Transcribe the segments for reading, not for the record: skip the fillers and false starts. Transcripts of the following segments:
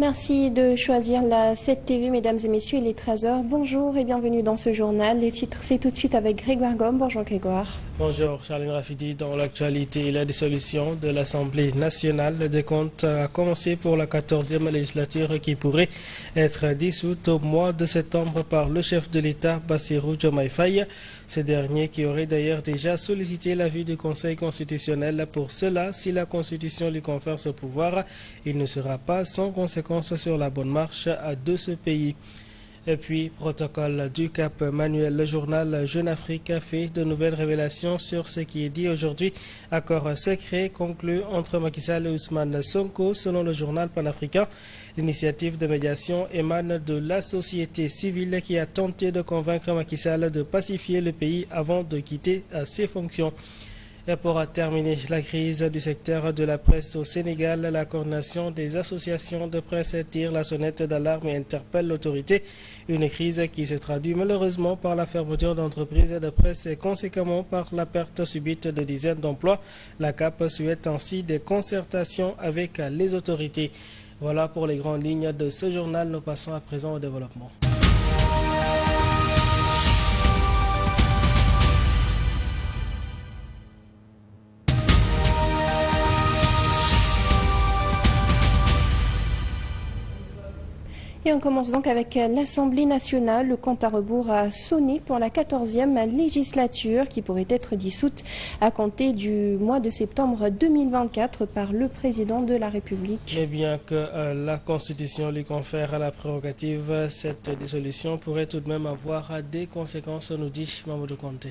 Merci de choisir la 7TV, mesdames et messieurs, il est 13h. Bonjour et bienvenue dans ce journal. Les titres, c'est tout de suite avec Grégoire Gomme. Bonjour Grégoire. Bonjour Charline Rafidi. Dans l'actualité, la dissolution de l'Assemblée nationale, le décompte a commencé pour la 14e législature qui pourrait être dissoute au mois de septembre par le chef de l'État, Bassirou Diomaye Faye. Ce dernier qui aurait d'ailleurs déjà sollicité l'avis du Conseil constitutionnel. Pour cela, si la Constitution lui confère ce pouvoir, il ne sera pas sans conséquence sur la bonne marche de ce pays. Et puis, protocole du Cap Manuel, le journal Jeune Afrique a fait de nouvelles révélations sur ce qui est dit aujourd'hui. Accord secret conclu entre Macky Sall et Ousmane Sonko. Selon le journal panafricain, l'initiative de médiation émane de la société civile qui a tenté de convaincre Macky Sall de pacifier le pays avant de quitter ses fonctions. Et pour terminer, la crise du secteur de la presse au Sénégal, la coordination des associations de presse tire la sonnette d'alarme et interpelle l'autorité. Une crise qui se traduit malheureusement par la fermeture d'entreprises de presse et conséquemment par la perte subite de dizaines d'emplois. La CAP souhaite ainsi des concertations avec les autorités. Voilà pour les grandes lignes de ce journal. Nous passons à présent au développement. Et on commence donc avec l'Assemblée nationale. Le compte à rebours a sonné pour la 14e législature qui pourrait être dissoute à compter du mois de septembre 2024 par le président de la République. Et bien que la Constitution lui confère la prérogative, cette dissolution pourrait tout de même avoir des conséquences, nous dit Mamadou Konté.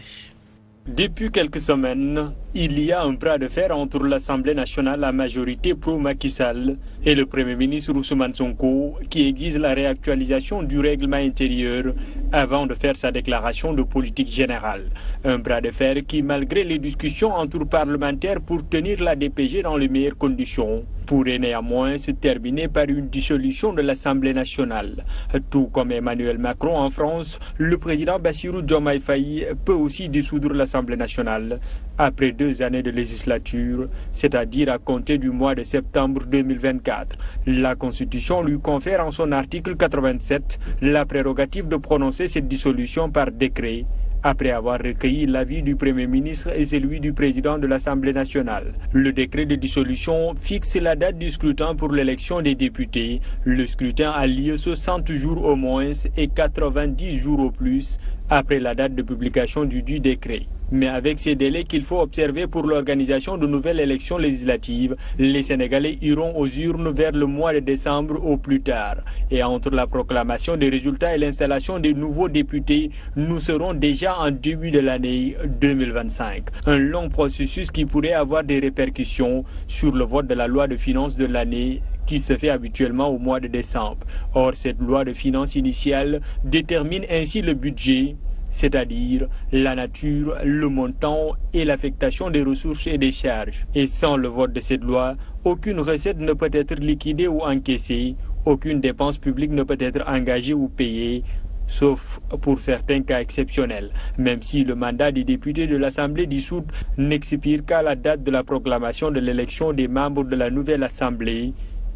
Depuis quelques semaines, il y a un bras de fer entre l'Assemblée nationale à majorité pro-Macky Sall et le Premier ministre Ousmane Sonko qui exige la réactualisation du règlement intérieur avant de faire sa déclaration de politique générale. Un bras de fer qui, malgré les discussions entre parlementaires pour tenir la DPG dans les meilleures conditions, pourrait néanmoins se terminer par une dissolution de l'Assemblée nationale. Tout comme Emmanuel Macron en France, le président Bassirou Diomaye Faye peut aussi dissoudre l'Assemblée nationale après 2 années de législature, c'est-à-dire à compter du mois de septembre 2024. La Constitution lui confère en son article 87 la prérogative de prononcer cette dissolution par décret, après avoir recueilli l'avis du Premier ministre et celui du président de l'Assemblée nationale. Le décret de dissolution fixe la date du scrutin pour l'élection des députés. Le scrutin a lieu 60 jours au moins et 90 jours au plus après la date de publication du décret. Mais avec ces délais qu'il faut observer pour l'organisation de nouvelles élections législatives, les Sénégalais iront aux urnes vers le mois de décembre au plus tard. Et entre la proclamation des résultats et l'installation des nouveaux députés, nous serons déjà en début de l'année 2025. Un long processus qui pourrait avoir des répercussions sur le vote de la loi de finances de l'année qui se fait habituellement au mois de décembre. Or, cette loi de finances initiale détermine ainsi le budget, c'est-à-dire la nature, le montant et l'affectation des ressources et des charges. Et sans le vote de cette loi, aucune recette ne peut être liquidée ou encaissée, aucune dépense publique ne peut être engagée ou payée, sauf pour certains cas exceptionnels, même si le mandat des députés de l'Assemblée dissoute n'expire qu'à la date de la proclamation de l'élection des membres de la nouvelle Assemblée.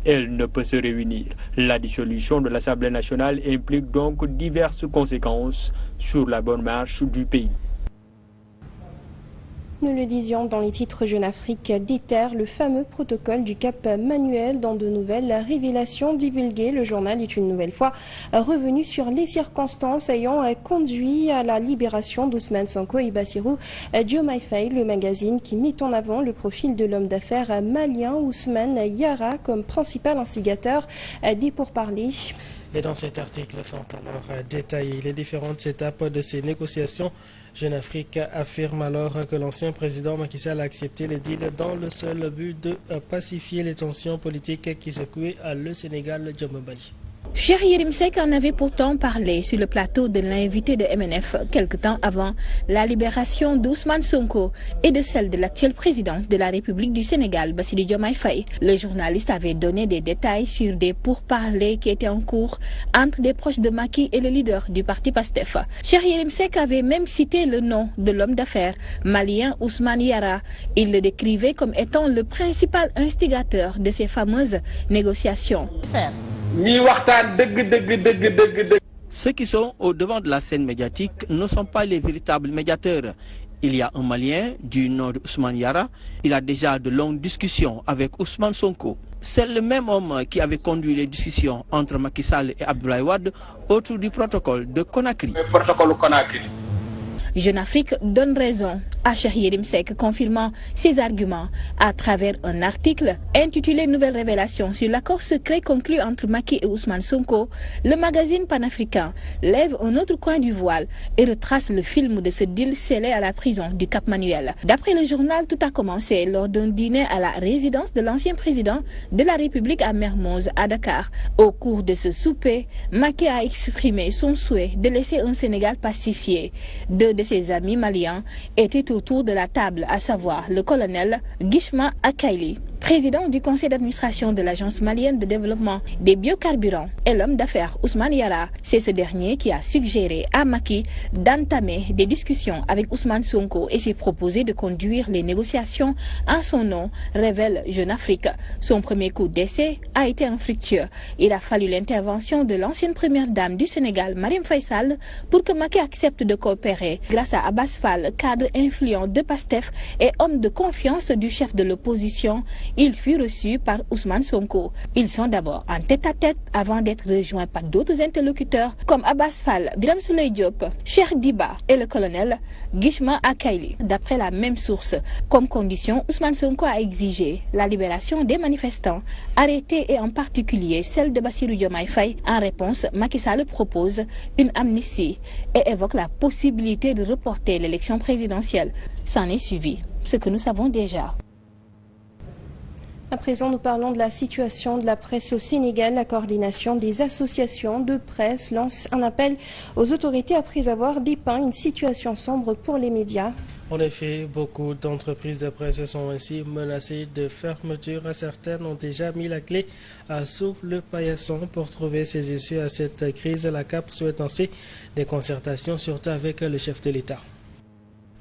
Elle ne peut se réunir. La dissolution de l'Assemblée nationale implique donc diverses conséquences sur la bonne marche du pays. Nous le disions dans les titres Jeune Afrique, déterre le fameux protocole du Cap Manuel. Dans de nouvelles révélations divulguées, le journal est une nouvelle fois revenu sur les circonstances ayant conduit à la libération d'Ousmane Sonko et Bassirou Diomaye Faye. Le magazine qui met en avant le profil de l'homme d'affaires malien Ousmane Yara comme principal instigateur des pourparlers. Et dans cet article sont alors détaillées les différentes étapes de ces négociations. Jeune Afrique affirme alors que l'ancien président Macky Sall a accepté les deals dans le seul but de pacifier les tensions politiques qui secouaient le Sénégal. Djambaye. Cheikh Yérim Seck en avait pourtant parlé sur le plateau de l'invité de MNF quelque temps avant la libération d'Ousmane Sonko et de celle de l'actuel président de la République du Sénégal, Bassirou Diomaye Faye. Le journaliste avait donné des détails sur des pourparlers qui étaient en cours entre des proches de Macky et le leader du parti PASTEF. Cheikh Yérim Seck avait même cité le nom de l'homme d'affaires malien Ousmane Yara. Il le décrivait comme étant le principal instigateur de ces fameuses négociations. Ceux qui sont au devant de la scène médiatique ne sont pas les véritables médiateurs. Il y a un Malien du nom d'Ousmane Yara. Il a déjà de longues discussions avec Ousmane Sonko. C'est le même homme qui avait conduit les discussions entre Macky Sall et Abdoulaye Wade autour du protocole de Conakry. Jeune Afrique donne raison à Cheikh Yérim Seck, confirmant ses arguments à travers un article intitulé Nouvelles révélations sur l'accord secret conclu entre Macky et Ousmane Sonko. Le magazine panafricain lève un autre coin du voile et retrace le film de ce deal scellé à la prison du Cap Manuel. D'après le journal, tout a commencé lors d'un dîner à la résidence de l'ancien président de la République à Mermoz, à Dakar. Au cours de ce souper, Macky a exprimé son souhait de laisser un Sénégal pacifié. Deux de ses amis maliens étaient autour de la table, à savoir le colonel Guichma Akaili, président du conseil d'administration de l'Agence malienne de développement des biocarburants, et l'homme d'affaires Ousmane Yara. C'est ce dernier qui a suggéré à Macky d'entamer des discussions avec Ousmane Sonko et s'est proposé de conduire les négociations en son nom, révèle Jeune Afrique. Son premier coup d'essai a été infructueux. Il a fallu l'intervention de l'ancienne première dame du Sénégal, Marième Faye Sall, pour que Macky accepte de coopérer. Grâce à Abbas Fall, cadre influent de PASTEF et homme de confiance du chef de l'opposition, il fut reçu par Ousmane Sonko. Ils sont d'abord en tête-à-tête avant d'être rejoints par d'autres interlocuteurs comme Abbas Fall, Birame Souleye Diop, Cheikh Diba et le colonel Guichma Akaili. D'après la même source, comme condition, Ousmane Sonko a exigé la libération des manifestants arrêtés et en particulier celle de Bassirou Diomaye Faye. En réponse, Macky Sall propose une amnistie et évoque la possibilité de reporter l'élection présidentielle. S'en est suivi ce que nous savons déjà. À présent, nous parlons de la situation de la presse au Sénégal. La coordination des associations de presse lance un appel aux autorités après avoir dépeint une situation sombre pour les médias. En effet, beaucoup d'entreprises de presse sont ainsi menacées de fermeture. Certaines ont déjà mis la clé sous le paillasson pour trouver ses issues à cette crise. La CAP souhaite lancer des concertations, surtout avec le chef de l'État.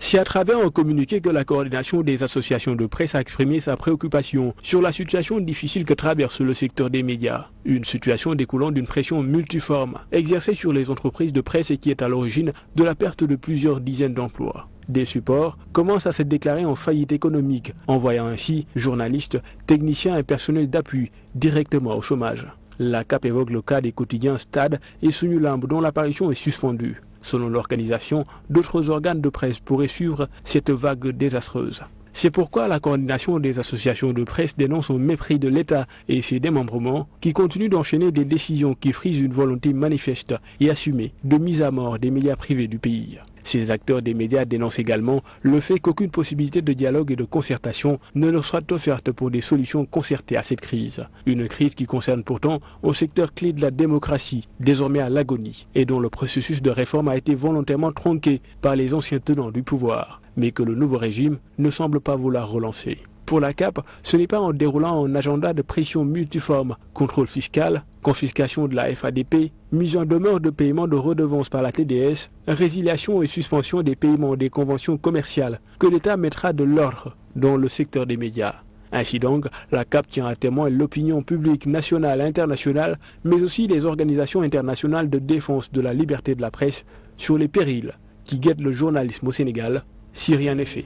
C'est à travers un communiqué que la coordination des associations de presse a exprimé sa préoccupation sur la situation difficile que traverse le secteur des médias. Une situation découlant d'une pression multiforme exercée sur les entreprises de presse et qui est à l'origine de la perte de plusieurs dizaines d'emplois. Des supports commencent à se déclarer en faillite économique, envoyant ainsi journalistes, techniciens et personnels d'appui directement au chômage. La CAP évoque le cas des quotidiens Stade et Sunulamb dont l'apparition est suspendue. Selon l'organisation, d'autres organes de presse pourraient suivre cette vague désastreuse. C'est pourquoi la coordination des associations de presse dénonce un mépris de l'État et ses démembrements qui continuent d'enchaîner des décisions qui frisent une volonté manifeste et assumée de mise à mort des médias privés du pays. Ces acteurs des médias dénoncent également le fait qu'aucune possibilité de dialogue et de concertation ne leur soit offerte pour des solutions concertées à cette crise. Une crise qui concerne pourtant un secteur clé de la démocratie, désormais à l'agonie, et dont le processus de réforme a été volontairement tronqué par les anciens tenants du pouvoir, mais que le nouveau régime ne semble pas vouloir relancer. Pour la CAP, ce n'est pas en déroulant un agenda de pression multiforme, contrôle fiscal, confiscation de la FADP, mise en demeure de paiement de redevances par la TDS, résiliation et suspension des paiements des conventions commerciales, que l'État mettra de l'ordre dans le secteur des médias. Ainsi donc, la CAP tient à témoin l'opinion publique nationale et internationale, mais aussi les organisations internationales de défense de la liberté de la presse sur les périls qui guettent le journalisme au Sénégal, si rien n'est fait.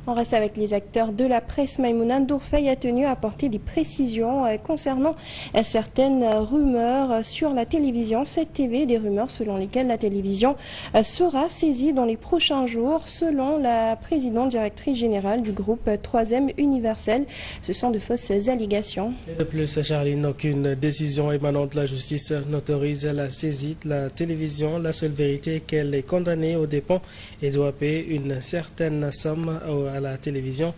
On reste avec les acteurs de la presse. Maïmouna Ndour Faye a tenu à apporter des précisions concernant certaines rumeurs sur la télévision 7TV, des rumeurs selon lesquelles la télévision sera saisie dans les prochains jours. Selon la présidente directrice générale du groupe 3e Universel, ce sont de fausses allégations. Et de plus, Charline, aucune décision émanant de la justice n'autorise la saisie de la télévision. La seule vérité est qu'elle est condamnée aux dépens et doit payer une certaine somme à la télévision.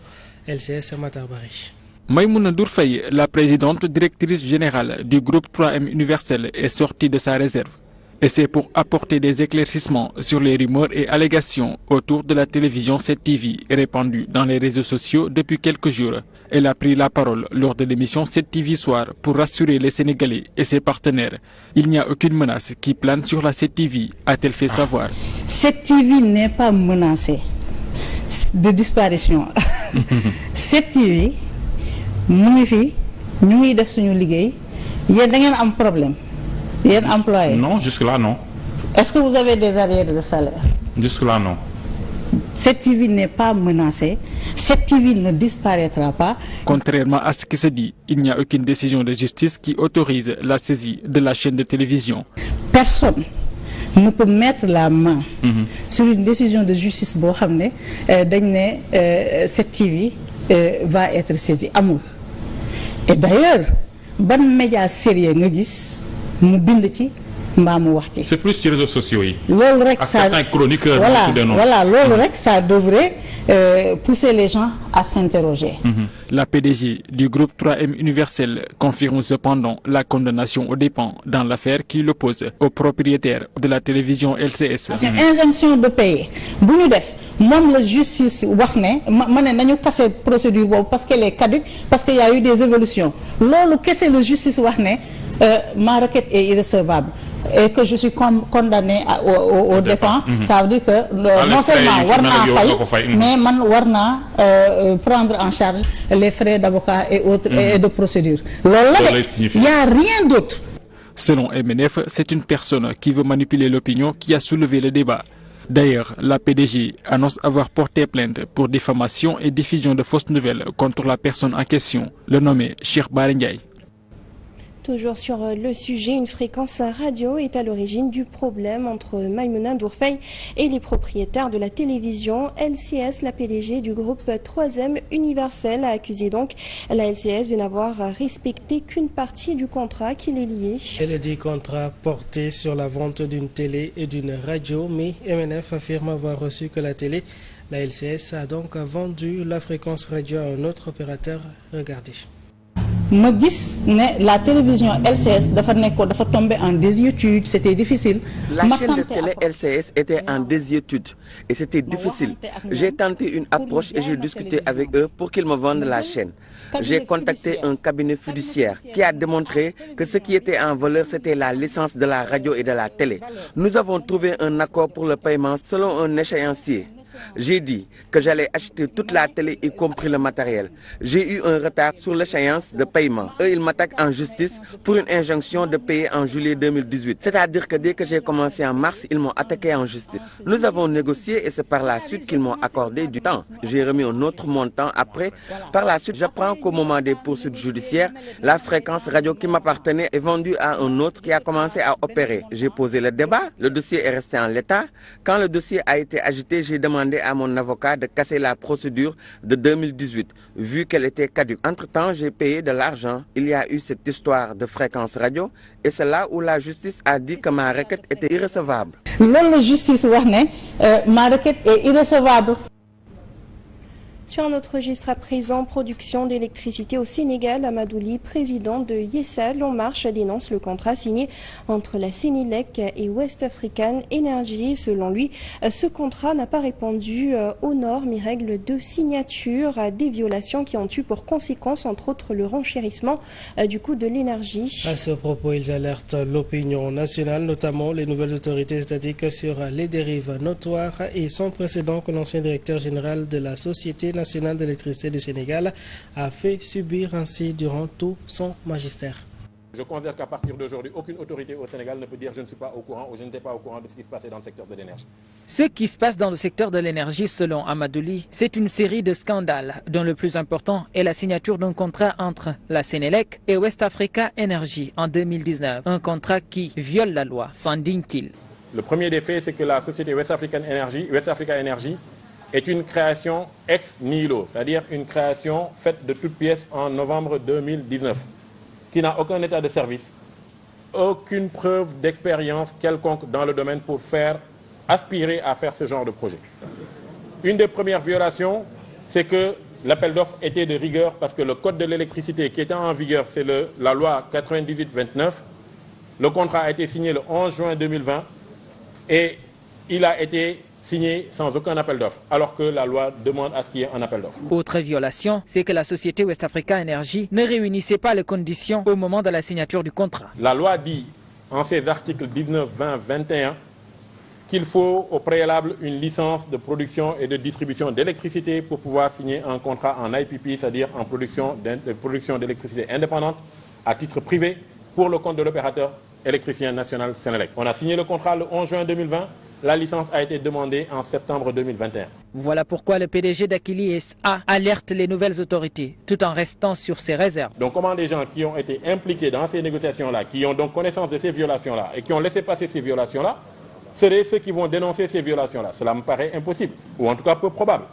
LCS Matarbari. Maïmouna Ndour Faye, la présidente directrice générale du groupe 3M Universel, est sortie de sa réserve. Et c'est pour apporter des éclaircissements sur les rumeurs et allégations autour de la télévision 7TV répandues dans les réseaux sociaux depuis quelques jours. Elle a pris la parole lors de l'émission 7TV Soir pour rassurer les Sénégalais et ses partenaires. Il n'y a aucune menace qui plane sur la 7TV, a-t-elle fait savoir. 7TV n'est pas menacée de disparition. 7TV mu ngi fi ñu ngi def suñu liggéey yéen da ngeen am problème yéen employé. Non, jusque-là non. Est-ce que vous avez des arriérés de salaire? Jusque-là non. 7TV n'est pas menacée, 7TV ne disparaîtra pas. Contrairement à ce qui se dit, il n'y a aucune décision de justice qui autorise la saisie de la chaîne de télévision. Personne ne peut mettre la main sur une décision de justice boo xam ne dañ ne 7TV va être saisie amul. Et d'ailleurs ban média sérieux nga gis mu bind ci mbaa mu wax ci. C'est plus sur les réseaux sociaux yi. loolu rek ça certains chroniqueurs. voilà loolu rek ça devrait pousser les gens à s'interroger. La PDG du groupe 3M Universel confirme cependant la condamnation aux dépens dans l'affaire qui l'oppose au propriétaire de la télévision LCS. Injonction de payer bu ñu def moom la justice wax ne ma ne nañu casser procédure boobu parce qu'elle est caduque parce qu'il y a eu des évolutions loolu kese la justice wax ne ma requête est irrecevable. Et que je suis condamné au dépens, ça veut dire que non seulement war naa fay mais man war naa prendre en charge les frais d'avocat et autres et de procédure. Loolu la de, il y a rien d'autre. Selon MNF, c'est une personne qui veut manipuler l'opinion qui a soulevé le débat. D'ailleurs, la PDG annonce avoir porté plainte pour diffamation et diffusion de fausses nouvelles contre la personne en question, le nommé Cheikh Bara Ndiaye. Toujours sur le sujet, une fréquence radio est à l'origine du problème entre Maïmouna Ndour Faye et les propriétaires de la télévision LCS. La PDG du groupe 3M Universel a accusé donc la LCS de n'avoir respecté qu'une partie du contrat qui les liait. Elle dit contrat porté sur la vente d'une télé et d'une radio, mais MNF affirme avoir reçu que la télé. La LCS a donc vendu la fréquence radio à un autre opérateur. Regardez. ma gis ne la télévision LCS dafa tombé en désuétude, c'était difficile. La chaîne de télé LCS était en désuétude et c'était difficile. J'ai tenté une approche et j'ai discuté avec eux pour qu'ils me vendent la chaîne. J'ai contacté un cabinet fiduciaire qui a démontré que ce qui était en valeur, c'était la licence de la radio et de la télé. Nous avons trouvé un accord pour le paiement selon un échéancier. J'ai dit que j'allais acheter toute la télé, y compris le matériel. J'ai eu un retard sur l'échéance de paiement. Eux, ils m'attaquent en justice pour une injonction de payer en juillet 2018. C'est-à-dire que dès que j'ai commencé en mars, ils m'ont attaqué en justice. Nous avons négocié et c'est par la suite qu'ils m'ont accordé du temps. J'ai remis un autre montant après. Par la suite, j'apprends qu'au moment des poursuites judiciaires, la fréquence radio qui m'appartenait est vendue à un autre qui a commencé à opérer. J'ai posé le débat, le dossier est resté en l'état. Quand le dossier a été agité, j'ai demandé à mon avocat de casser la procédure de 2018, vu qu'elle était caduque. Entre-temps, j'ai payé de l'argent. Il y a eu cette histoire de fréquence radio et c'est là où la justice a dit que ma requête était irrecevable. La justice wax ne ma requête est irrecevable. Sur un autre registre à présent, production d'électricité au Sénégal, Amadouli, président de Yessal En Marche, dénonce le contrat signé entre la Sénélec et West African Energy. Selon lui, ce contrat n'a pas répondu aux normes et règles de signature, des violations qui ont eu pour conséquence, entre autres, le renchérissement du coût de l'énergie. À ce propos, ils alertent l'opinion nationale, notamment les nouvelles autorités étatiques, sur les dérives notoires et sans précédent que l'ancien directeur général de la Société nationale d'électricité du Sénégal a fait subir ainsi durant tout son magistère. Je considère qu'à partir d'aujourd'hui, aucune autorité au Sénégal ne peut dire je ne suis pas au courant ou je n'étais pas au courant de ce qui se passait dans le secteur de l'énergie. Ce qui se passe dans le secteur de l'énergie, selon Amadouli, c'est une série de scandales, dont le plus important est la signature d'un contrat entre la Sénélec et West Africa Energy en 2019. Un contrat qui viole la loi, sans digne-t-il. Le premier des faits, c'est que la société West Africa Energy est une création ex nihilo, c'est-à-dire une création faite de toutes pièces en novembre 2019, qui n'a aucun état de service, aucune preuve d'expérience quelconque dans le domaine pour aspirer à faire ce genre de projet. Une des premières violations, c'est que l'appel d'offres était de rigueur parce que le code de l'électricité qui était en vigueur, c'est la loi 98-29. Le contrat a été signé le 11 juin 2020 et il a été signé sans aucun appel d'offres, alors que la loi demande à ce qu'il y ait un appel d'offres. Autre violation, c'est que la société West Africa Energy ne réunissait pas les conditions au moment de la signature du contrat. La loi dit, en ses articles 19, 20, 21, qu'il faut au préalable une licence de production et de distribution d'électricité pour pouvoir signer un contrat en IPP, c'est-à-dire en production d'électricité indépendante, à titre privé, pour le compte de l'opérateur électricien national Sénélec. On a signé le contrat le 11 juin 2020. La licence a été demandée en septembre 2021. Voilà pourquoi le PDG d'Akili SA alerte les nouvelles autorités, tout en restant sur ses réserves. Donc comment des gens qui ont été impliqués dans ces négociations-là, qui ont donc connaissance de ces violations-là et qui ont laissé passer ces violations-là, seraient ceux qui vont dénoncer ces violations-là? Cela me paraît impossible, ou en tout cas peu probable.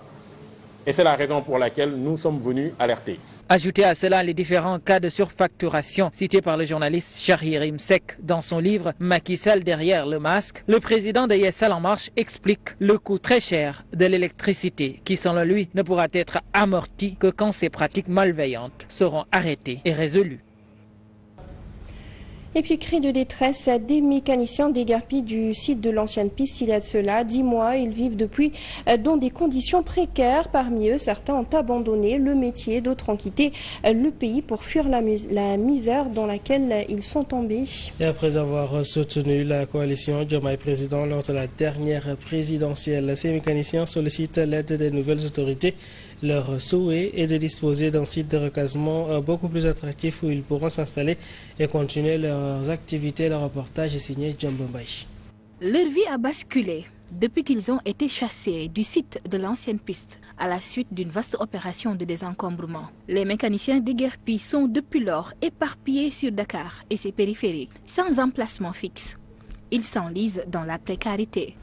Et c'est la raison pour laquelle nous sommes venus alerter. Ajoutez à cela les différents cas de surfacturation cités par le journaliste Shahirim Sek dans son livre Macky Sall derrière le masque. Le président de Yessal En Marche explique le coût très cher de l'électricité qui, selon lui, ne pourra être amorti que quand ces pratiques malveillantes seront arrêtées et résolues. Et puis, cri de détresse des mécaniciens déguerpis du site de l'ancienne piste. Il y a de cela 10 mois, ils vivent depuis dans des conditions précaires. Parmi eux, certains ont abandonné le métier, d'autres ont quitté le pays pour fuir la misère dans laquelle ils sont tombés. Et après avoir soutenu la coalition Diomaye Président lors de la dernière présidentielle, ces mécaniciens sollicitent l'aide des nouvelles autorités. Leur souhait est de disposer d'un site de recasement beaucoup plus attractif où ils pourront s'installer et continuer leurs activités. Le reportage est signé Djambo Mbaye. Leur vie a basculé depuis qu'ils ont été chassés du site de l'ancienne piste à la suite d'une vaste opération de désencombrement. Les mécaniciens déguerpis sont depuis lors éparpillés sur Dakar et ses périphériques, sans emplacement fixe. Ils s'enlisent dans la précarité.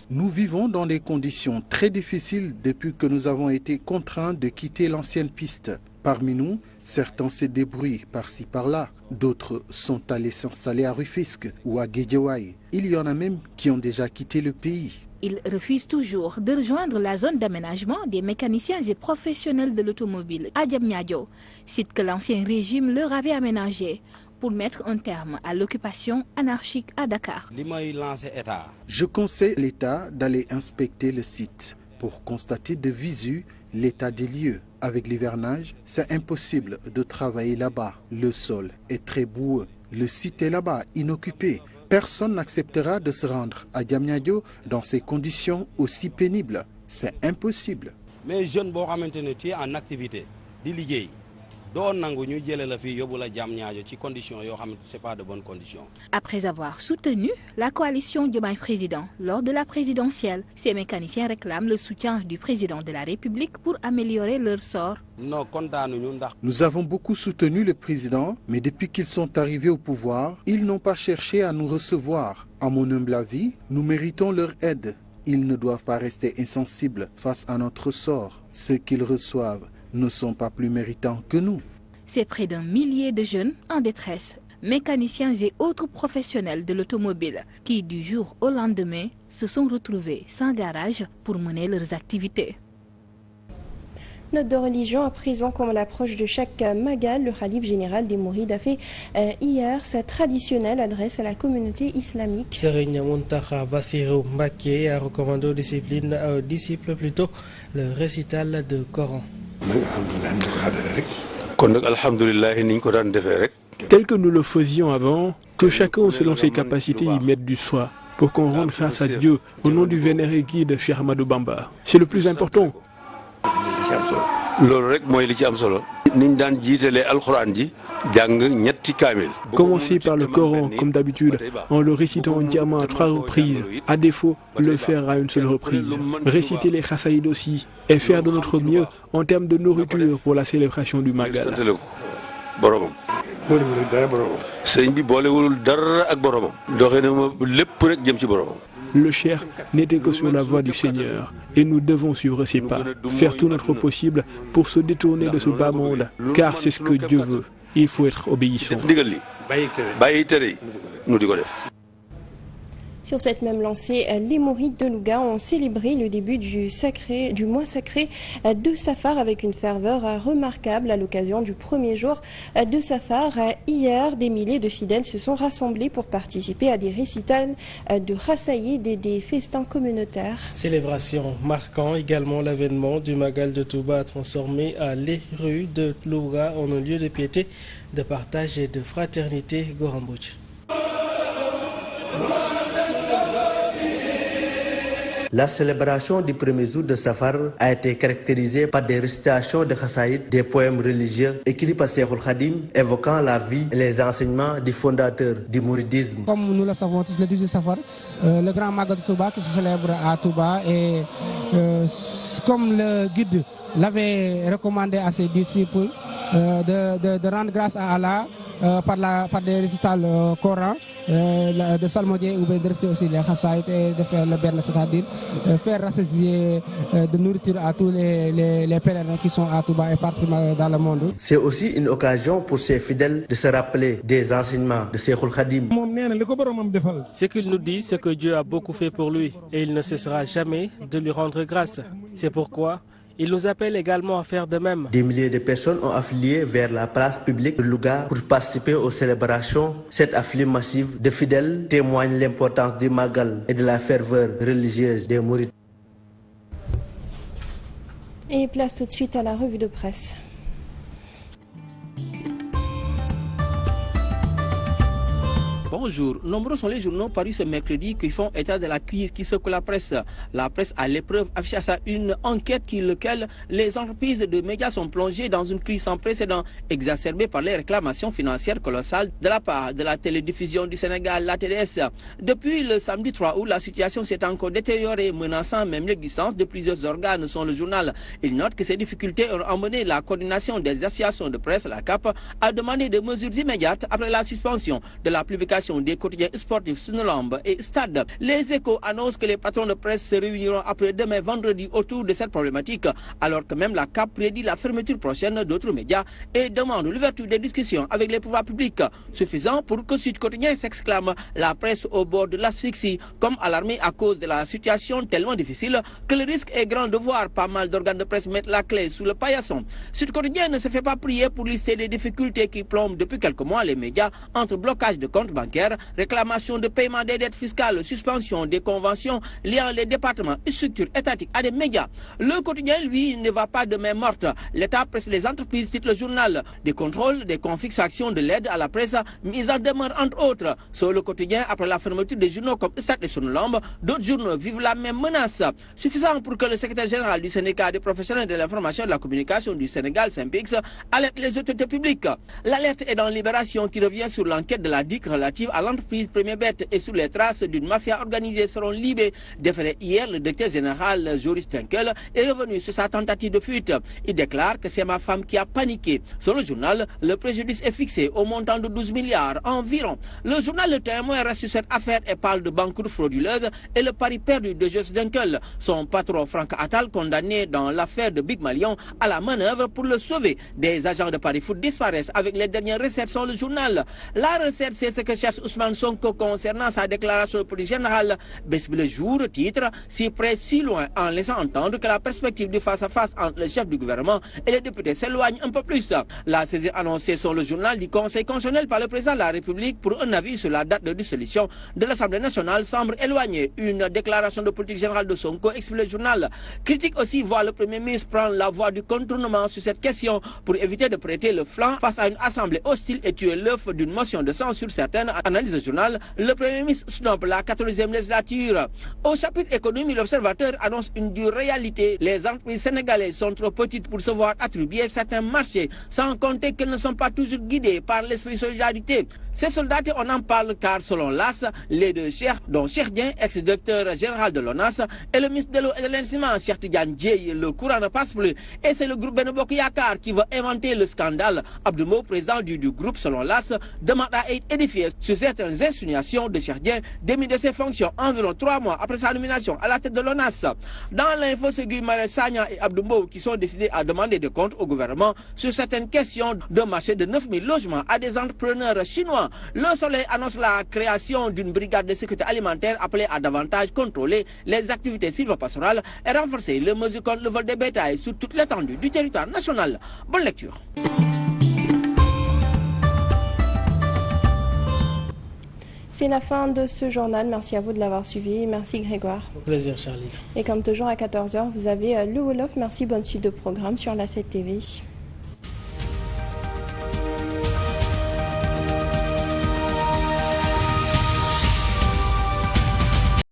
Nous vivons dans des conditions très difficiles depuis que nous avons été contraints de quitter l'ancienne piste. Parmi nous, certains se débrouillent par-ci par-là. D'autres sont allés s'installer à Rufisque ou à Guédiawaye. Il y en a même qui ont déjà quitté le pays. Ils refusent toujours de rejoindre la zone d'aménagement des mécaniciens et professionnels de l'automobile à Diamniadio, site que l'ancien régime leur avait aménagé pour mettre un terme à l'occupation anarchique à Dakar. Je conseille l'État d'aller inspecter le site pour constater de visu l'état des lieux. Avec l'hivernage, c'est impossible de travailler là-bas. Le sol est très boueux. Le site est là-bas, inoccupé. Personne n'acceptera de se rendre à Diamniadio dans ces conditions aussi pénibles. C'est impossible. Mais jeune en activité, Après avoir soutenu la coalition Diomaye Président lors de la présidentielle, ces mécaniciens réclament le soutien du président de la République pour améliorer leur sort. Nous avons beaucoup soutenu le président, mais depuis qu'ils sont arrivés au pouvoir, ils n'ont pas cherché à nous recevoir. À mon humble avis, nous méritons leur aide. Ils ne doivent pas rester insensibles face à notre sort. Ceux qu'ils reçoivent ne sont pas plus méritants que nous. C'est près d'un millier de jeunes en détresse, mécaniciens et autres professionnels de l'automobile qui, du jour au lendemain, se sont retrouvés sans garage pour mener leurs activités. Note de religion à présent, comme à l'approche de chaque Magal, le Khalif général des Mourides a fait hier sa traditionnelle adresse à la communauté islamique. Serigne Mountakha Bassirou Mbacké a recommandé aux disciples plutôt le récital de Coran. Tel que nous le faisions avant, que chacun selon ses capacités y mette du soi pour qu'on rende grâce à Dieu au nom du vénéré guide Cheikh Ahmadou Bamba. C'est le plus important. Commencez par le Coran, comme d'habitude, en le récitant entièrement à 3 reprises. À défaut, le faire à une seule reprise. Réciter les Khassaïd aussi et faire de notre mieux en termes de nourriture pour la célébration du Magal. Le Cheikh n'était que sur la voie du Seigneur et nous devons suivre ses pas, faire tout notre possible pour se détourner de ce bas monde, car c'est ce que Dieu veut. Il faut être obéissant. Sur cette même lancée, les Mourides de Louga ont célébré le début du mois sacré de Safar avec une ferveur remarquable à l'occasion du premier jour de Safar. Hier, des milliers de fidèles se sont rassemblés pour participer à des récitals de Khassaïd et des festins communautaires. Célébration marquant également l'avènement du Magal de Touba transformé les rues de Louga en un lieu de piété, de partage et de fraternité. Gorambouch. La célébration du premier jour de Safar a été caractérisée par des récitations de Khassaïd, des poèmes religieux écrits par Cheikhoul Khadim, évoquant la vie et les enseignements du fondateur du mouridisme. Comme nous le savons tous, le 18 Safar, le grand Magal de Touba qui se célèbre à Touba, et comme le guide l'avait recommandé à ses disciples de rendre grâce à Allah par des récitals Coran, de psalmodier ou bien de réciter aussi les Khassaïd et de faire le berne, c'est-à-dire faire rassasier de nourriture à tous les pèlerins qui sont à Touba et partout dans le monde. C'est aussi une occasion pour ces fidèles de se rappeler des enseignements de Cheikhoul Khadim. Ce qu'il nous dit, c'est que Dieu a beaucoup fait pour lui et il ne cessera jamais de lui rendre grâce. C'est pourquoi il nous appelle également à faire de même. Des milliers de personnes ont afflué vers la place publique de Louga pour participer aux célébrations. Cette afflux massive de fidèles témoigne l'importance du Magal et de la ferveur religieuse des Mourides. Et place tout de suite à la revue de presse. Bonjour, nombreux sont les journaux parus ce mercredi qui font état de la crise qui secoue la presse. La presse à l'épreuve affiche à sa une enquête dans laquelle les entreprises de médias sont plongées dans une crise sans précédent, exacerbée par les réclamations financières colossales de la part de la télédiffusion du Sénégal, la TDS. Depuis le samedi 3 août, la situation s'est encore détériorée, menaçant même l'existence de plusieurs organes, selon le journal. Il note que ces difficultés ont amené la coordination des associations de presse, la CAP, à demander des mesures immédiates après la suspension de la publication des quotidiens sportifs Sunulamb et Stade. Les Échos annoncent que les patrons de presse se réuniront après-demain vendredi autour de cette problématique, alors que même la CAP prédit la fermeture prochaine d'autres médias et demande l'ouverture des discussions avec les pouvoirs publics, suffisant pour que Sud Quotidien s'exclame la presse au bord de l'asphyxie, comme alarmée à cause de la situation tellement difficile que le risque est grand de voir pas mal d'organes de presse mettre la clé sous le paillasson. Sud Quotidien ne se fait pas prier pour lister des difficultés qui plombent depuis quelques mois les médias, entre blocage de comptes bancaires, réclamation de paiement des dettes fiscales, suspension des conventions liant les départements et structures étatiques à des médias. Le quotidien, lui, ne va pas de main morte. L'État presse les entreprises, titre le journal. Des contrôles, des confiscations de l'aide à la presse, mise en demeure entre autres. Sur le quotidien, après la fermeture des journaux comme Stade et Sunulamb, d'autres journaux vivent la même menace. Suffisant pour que le secrétaire général du syndicat des professionnels de l'information et de la communication du Sénégal, SYNPICS, alerte les autorités publiques. L'alerte est dans Libération qui revient sur l'enquête de la DIC relative à l'entreprise Premier Bet et sous les traces d'une mafia organisée selon Libé. Déféré hier, le directeur général Joris Tinkel est revenu sur sa tentative de fuite. Il déclare que c'est ma femme qui a paniqué. Selon le journal, le préjudice est fixé au montant de 12 milliards environ. Le journal Le Témoin reste sur cette affaire et parle de banqueroute frauduleuse et le pari perdu de Joris Tinkel. Son patron Franck Attal, condamné dans l'affaire de Big Malion, à la manœuvre pour le sauver. Des agents de Paris Foot disparaissent avec les dernières recettes selon le journal. La recette, c'est ce que cherche Ousmane Sonko concernant sa déclaration de politique générale. Baisse le jour, titre, si près, si loin, en laissant entendre que la perspective du face-à-face entre le chef du gouvernement et les députés s'éloigne un peu plus. La saisie annoncée sur le journal du Conseil constitutionnel par le président de la République pour un avis sur la date de dissolution de l'Assemblée nationale semble éloignée. Une déclaration de politique générale de Sonko, explique le journal. Critique aussi voit le Premier ministre prendre la voie du contournement sur cette question pour éviter de prêter le flanc face à une assemblée hostile et tuer l'œuf d'une motion de censure certaine, analyse le journal. Le Premier ministre snob la 14e législature. Au chapitre économie, l'Observateur annonce une dure réalité. Les entreprises sénégalaises sont trop petites pour se voir attribuer certains marchés, sans compter qu'elles ne sont pas toujours guidées par l'esprit de solidarité. Ces soldats, on en parle car selon l'AS, les deux chefs, dont Cheikh Dien, ex-directeur général de l'ONAS, et le ministre de l'eau et de l'assainissement, Cheikh Tidiane Dièye, le courant ne passe plus. Et c'est le groupe Benno Bokk Yakaar qui va inventer le scandale. Abdou Mbow, président du groupe selon l'AS, demande à être édifié sur certaines insinuations de Cheikh Dien, démis de ses fonctions environ 3 mois après sa nomination à la tête de l'ONAS. Dans l'info, c'est Guy Marius Sagna et Abdou Mbow qui sont décidés à demander des comptes au gouvernement sur certaines questions de marché de 9000 logements à des entrepreneurs chinois. Le Soleil annonce la création d'une brigade de sécurité alimentaire appelée à davantage contrôler les activités sylvopastorales et renforcer les mesures contre le vol des bétails sur toute l'étendue du territoire national. Bonne lecture. C'est la fin de ce journal. Merci à vous de l'avoir suivi. Merci Grégoire. Au plaisir, Charlie. Et comme toujours à 14h, vous avez le Wolof. Merci, bonne suite de programme sur la 7 TV.